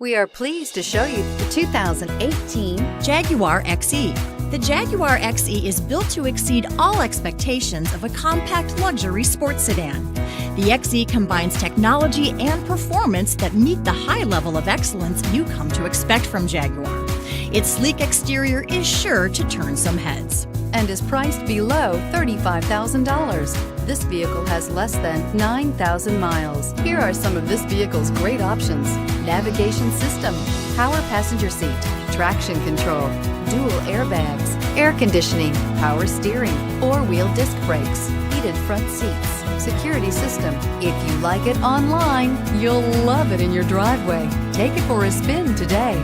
We are pleased to show you the 2018 Jaguar XE. The Jaguar XE is built to exceed all expectations of a compact luxury sports sedan. The XE combines technology and performance that meet the high level of excellence you come to expect from Jaguar. Its sleek exterior is sure to turn some heads. and is priced below $35,000. This vehicle has less than 9,000 miles. Here are some of this vehicle's great options: navigation system, power passenger seat, traction control, dual airbags, air conditioning, power steering, four-wheel disc brakes, heated front seats, security system. If you like it online, you'll love it in your driveway. Take it for a spin today.